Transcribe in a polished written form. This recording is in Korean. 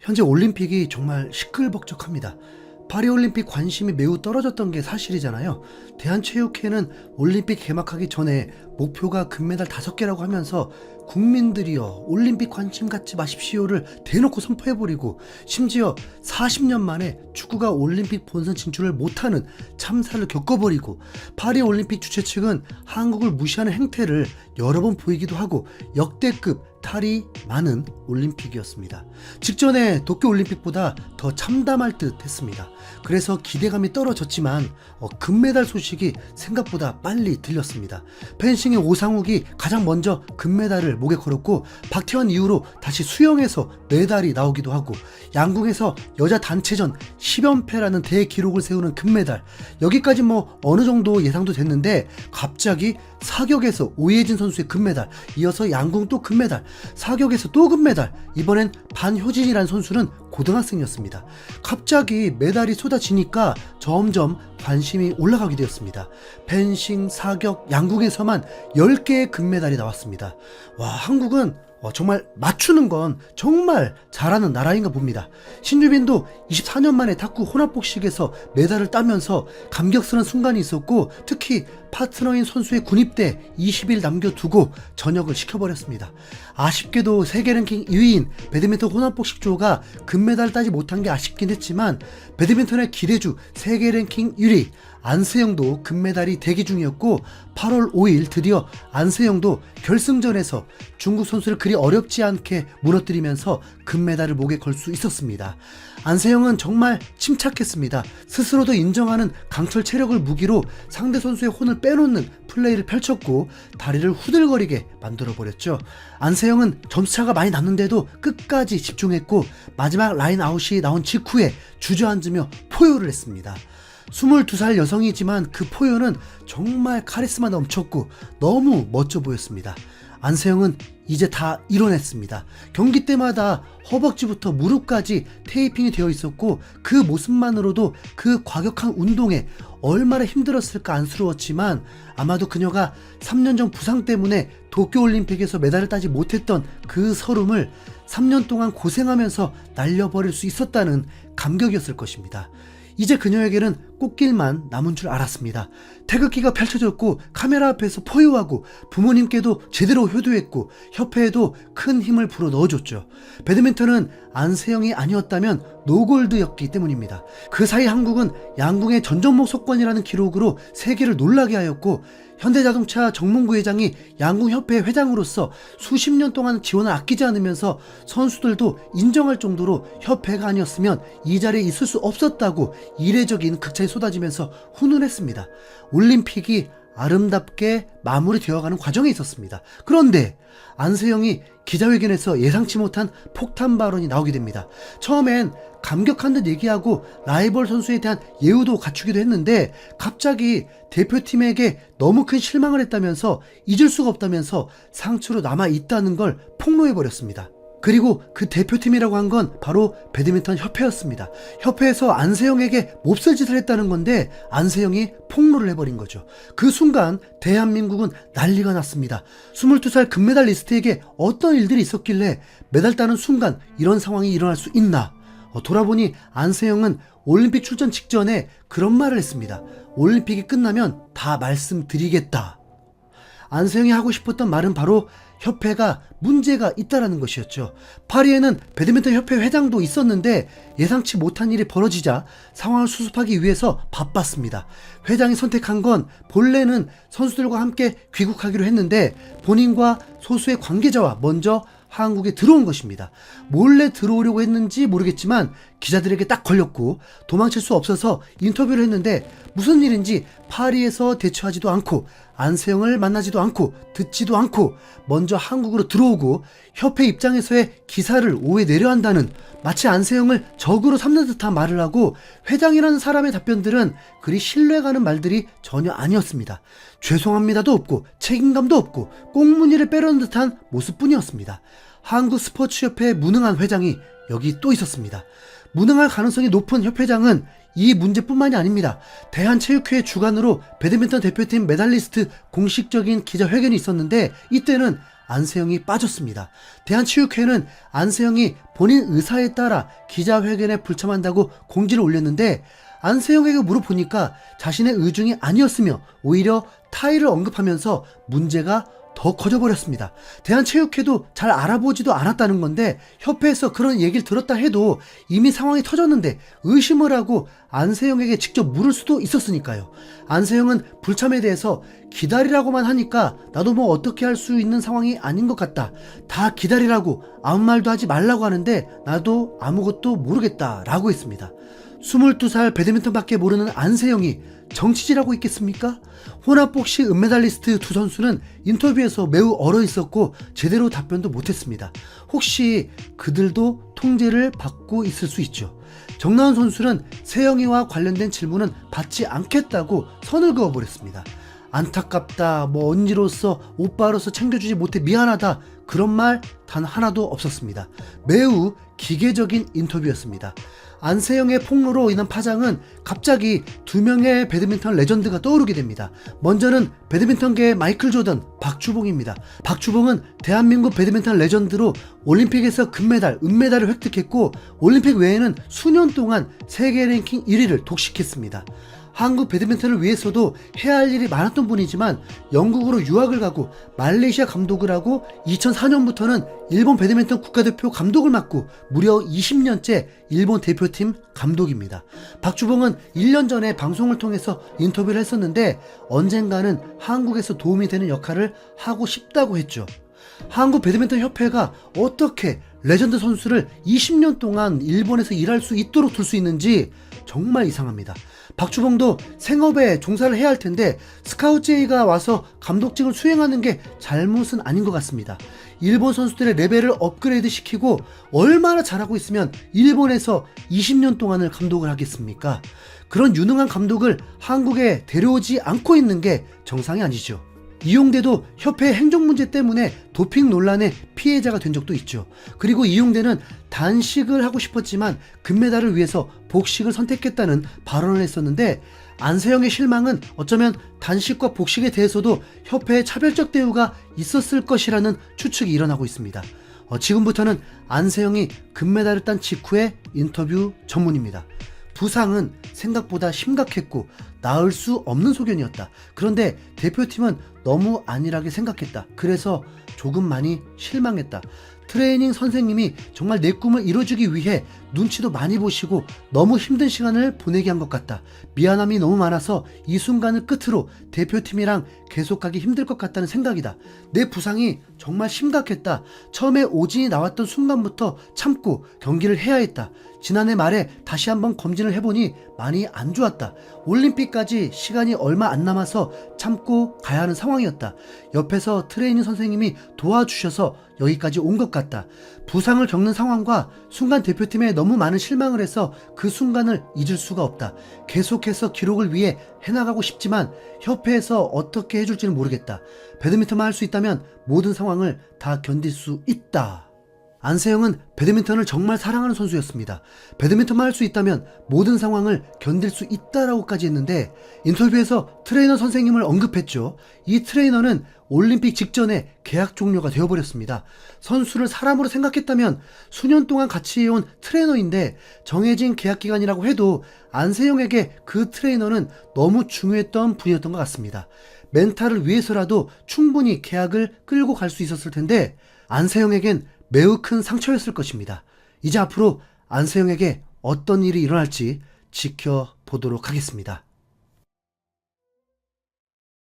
현재 올림픽이 정말 시끌벅적합니다. 파리올림픽 관심이 매우 떨어졌던 게 사실이잖아요. 대한체육회는 올림픽 개막하기 전에 목표가 금메달 5개라고 하면서 국민들이여 올림픽 관심 갖지 마십시오를 대놓고 선포해버리고, 심지어 40년 만에 축구가 올림픽 본선 진출을 못하는 참사를 겪어버리고, 파리올림픽 주최 측은 한국을 무시하는 행태를 여러 번 보이기도 하고 역대급 탈이 많은 올림픽이었습니다. 직전에 도쿄올림픽보다 더 참담할 듯 했습니다. 그래서 기대감이 떨어졌지만 금메달 소식이 생각보다 빨리 들렸습니다. 펜싱의 오상욱이 가장 먼저 금메달을 목에 걸었고, 박태환 이후로 다시 수영에서 메달이 나오기도 하고, 양궁에서 여자 단체전 10연패라는 대기록을 세우는 금메달, 여기까지 어느 정도 예상도 됐는데 갑자기 사격에서 오예진 선수의 금메달, 이어서 양궁 또 금메달, 사격에서 또 금메달, 이번엔 반효진이라는 선수는 고등학생이었습니다. 갑자기 메달이 쏟아지니까 점점 관심이 올라가게 되었습니다. 펜싱, 사격, 양궁에서만 10개의 금메달이 나왔습니다. 와, 한국은 정말 맞추는 건 정말 잘하는 나라인가 봅니다. 신유빈도 24년 만에 탁구 혼합복식에서 메달을 따면서 감격스러운 순간이 있었고, 특히 파트너인 선수의 군입대 20일 남겨두고 전역을 시켜버렸습니다. 아쉽게도 세계 랭킹 2위인 배드민턴 혼합복식조가 금메달을 따지 못한 게 아쉽긴 했지만, 배드민턴의 기대주 세계 랭킹 1위 안세영도 금메달이 대기 중이었고, 8월 5일 드디어 안세영도 결승전에서 중국 선수를 그리 어렵지 않게 무너뜨리면서 금메달을 목에 걸 수 있었습니다. 안세영은 정말 침착했습니다. 스스로도 인정하는 강철 체력을 무기로 상대 선수의 혼을 빼놓는 플레이를 펼쳤고, 다리를 후들거리게 만들어버렸죠. 안세영은 점수차가 많이 났는데도 끝까지 집중했고, 마지막 라인 아웃이 나온 직후에 주저앉으며 포효를 했습니다. 22살 여성이지만 그 포효는 정말 카리스마 넘쳤고 너무 멋져 보였습니다. 안세영은 이제 다 이뤄냈습니다. 경기 때마다 허벅지부터 무릎까지 테이핑이 되어 있었고, 그 모습만으로도 그 과격한 운동에 얼마나 힘들었을까 안쓰러웠지만, 아마도 그녀가 3년 전 부상 때문에 도쿄올림픽에서 메달을 따지 못했던 그 서름을 3년 동안 고생하면서 날려버릴 수 있었다는 감격이었을 것입니다. 이제 그녀에게는 꽃길만 남은 줄 알았습니다. 태극기가 펼쳐졌고, 카메라 앞에서 포효하고, 부모님께도 제대로 효도했고, 협회에도 큰 힘을 불어 넣어줬죠. 배드민턴은 안세영이 아니었다면 노골드였기 때문입니다. 그 사이 한국은 양궁의 전 종목 석권이라는 기록으로 세계를 놀라게 하였고, 현대자동차 정몽구 회장이 양궁협회 회장으로서 수십 년 동안 지원을 아끼지 않으면서 선수들도 인정할 정도로 협회가 아니었으면 이 자리에 있을 수 없었다고 이례적인 극찬이 쏟아지면서 훈훈했습니다. 올림픽이 아름답게 마무리되어가는 과정에 있었습니다. 그런데 안세영이 기자회견에서 예상치 못한 폭탄 발언이 나오게 됩니다. 처음엔 감격한 듯 얘기하고 라이벌 선수에 대한 예우도 갖추기도 했는데, 갑자기 대표팀에게 너무 큰 실망을 했다면서, 잊을 수가 없다면서 상처로 남아있다는 걸 폭로해버렸습니다. 그리고 그 대표팀이라고 한 건 바로 배드민턴 협회였습니다. 협회에서 안세영에게 몹쓸 짓을 했다는 건데 안세영이 폭로를 해버린 거죠. 그 순간 대한민국은 난리가 났습니다. 22살 금메달리스트에게 어떤 일들이 있었길래 메달 따는 순간 이런 상황이 일어날 수 있나? 돌아보니 안세영은 올림픽 출전 직전에 그런 말을 했습니다. 올림픽이 끝나면 다 말씀드리겠다. 안세영이 하고 싶었던 말은 바로 협회가 문제가 있다라는 것이었죠. 파리에는 배드민턴 협회 회장도 있었는데 예상치 못한 일이 벌어지자 상황을 수습하기 위해서 바빴습니다. 회장이 선택한 건 본래는 선수들과 함께 귀국하기로 했는데, 본인과 소수의 관계자와 먼저 한국에 들어온 것입니다. 몰래 들어오려고 했는지 모르겠지만 기자들에게 딱 걸렸고, 도망칠 수 없어서 인터뷰를 했는데 무슨 일인지 파리에서 대처하지도 않고, 안세영을 만나지도 않고 듣지도 않고 먼저 한국으로 들어오고, 협회 입장에서의 기사를 오해 내려한다는, 마치 안세영을 적으로 삼는 듯한 말을 하고, 회장이라는 사람의 답변들은 그리 신뢰가는 말들이 전혀 아니었습니다. 죄송합니다도 없고 책임감도 없고 꽁무니를 빼려는 듯한 모습뿐이었습니다. 한국스포츠협회 무능한 회장이 여기 또 있었습니다. 무능할 가능성이 높은 협회장은 이 문제뿐만이 아닙니다. 대한체육회 주관으로 배드민턴 대표팀 메달리스트 공식적인 기자회견이 있었는데, 이때는 안세영이 빠졌습니다. 대한체육회는 안세영이 본인 의사에 따라 기자회견에 불참한다고 공지를 올렸는데 안세영에게 물어보니까 자신의 의중이 아니었으며 오히려 타의를 언급하면서 문제가 더 커져버렸습니다. 대한체육회도 잘 알아보지도 않았다는 건데 협회에서 그런 얘기를 들었다 해도 이미 상황이 터졌는데 의심을 하고 안세영에게 직접 물을 수도 있었으니까요. 안세영은 불참에 대해서 기다리라고만 하니까 나도 뭐 어떻게 할 수 있는 상황이 아닌 것 같다. 다 기다리라고 아무 말도 하지 말라고 하는데 나도 아무것도 모르겠다 라고 했습니다. 22살 배드민턴밖에 모르는 안세영이 정치질하고 있겠습니까? 혼합복식 은메달리스트 두 선수는 인터뷰에서 매우 얼어 있었고 제대로 답변도 못했습니다. 혹시 그들도 통제를 받고 있을 수 있죠. 정나은 선수는 세영이와 관련된 질문은 받지 않겠다고 선을 그어버렸습니다. 안타깝다, 뭐 언니로서 오빠로서 챙겨주지 못해 미안하다, 그런 말 단 하나도 없었습니다. 매우 기계적인 인터뷰였습니다. 안세영의 폭로로 인한 파장은 갑자기 두 명의 배드민턴 레전드가 떠오르게 됩니다. 먼저는 배드민턴계의 마이클 조던, 박주봉입니다. 박주봉은 대한민국 배드민턴 레전드로 올림픽에서 금메달, 은메달을 획득했고 올림픽 외에는 수년 동안 세계 랭킹 1위를 독식했습니다. 한국 배드민턴을 위해서도 해야 할 일이 많았던 분이지만 영국으로 유학을 가고 말레이시아 감독을 하고 2004년부터는 일본 배드민턴 국가대표 감독을 맡고 무려 20년째 일본 대표팀 감독입니다. 박주봉은 1년 전에 방송을 통해서 인터뷰를 했었는데 언젠가는 한국에서 도움이 되는 역할을 하고 싶다고 했죠. 한국 배드민턴 협회가 어떻게 레전드 선수를 20년 동안 일본에서 일할 수 있도록 둘 수 있는지 정말 이상합니다. 박주봉도 생업에 종사를 해야 할 텐데 스카우트제이가 와서 감독직을 수행하는 게 잘못은 아닌 것 같습니다. 일본 선수들의 레벨을 업그레이드 시키고 얼마나 잘하고 있으면 일본에서 20년 동안을 감독을 하겠습니까? 그런 유능한 감독을 한국에 데려오지 않고 있는 게 정상이 아니죠. 이용대도 협회 행정 문제 때문에 도핑 논란의 피해자가 된 적도 있죠. 그리고 이용대는 단식을 하고 싶었지만 금메달을 위해서 복식을 선택했다는 발언을 했었는데 안세영의 실망은 어쩌면 단식과 복식에 대해서도 협회의 차별적 대우가 있었을 것이라는 추측이 일어나고 있습니다. 지금부터는 안세영이 금메달을 딴 직후의 인터뷰 전문입니다. 부상은 생각보다 심각했고 나을 수 없는 소견이었다. 그런데 대표팀은 너무 안일하게 생각했다. 그래서 조금 많이 실망했다. 트레이닝 선생님이 정말 내 꿈을 이뤄주기 위해 눈치도 많이 보시고 너무 힘든 시간을 보내게 한 것 같다. 미안함이 너무 많아서 이 순간을 끝으로 대표팀이랑 계속하기 힘들 것 같다는 생각이다. 내 부상이 정말 심각했다. 처음에 오진이 나왔던 순간부터 참고 경기를 해야 했다. 지난해 말에 다시 한번 검진을 해보니 많이 안 좋았다. 올림픽까지 시간이 얼마 안 남아서 참고 가야 하는 상황이었다. 옆에서 트레이닝 선생님이 도와주셔서 여기까지 온 것 같다. 부상을 겪는 상황과 순간 대표팀에 너무 많은 실망을 해서 그 순간을 잊을 수가 없다. 계속해서 기록을 위해 해나가고 싶지만 협회에서 어떻게 해줄지는 모르겠다. 배드민턴만 할 수 있다면 모든 상황을 다 견딜 수 있다. 안세영은 배드민턴을 정말 사랑하는 선수였습니다. 배드민턴만 할 수 있다면 모든 상황을 견딜 수 있다라고까지 했는데 인터뷰에서 트레이너 선생님을 언급했죠. 이 트레이너는 올림픽 직전에 계약 종료가 되어버렸습니다. 선수를 사람으로 생각했다면 수년 동안 같이 해온 트레이너인데 정해진 계약 기간이라고 해도 안세영에게 그 트레이너는 너무 중요했던 분이었던 것 같습니다. 멘탈을 위해서라도 충분히 계약을 끌고 갈 수 있었을 텐데 안세영에겐 매우 큰 상처였을 것입니다. 이제 앞으로 안세영에게 어떤 일이 일어날지 지켜보도록 하겠습니다.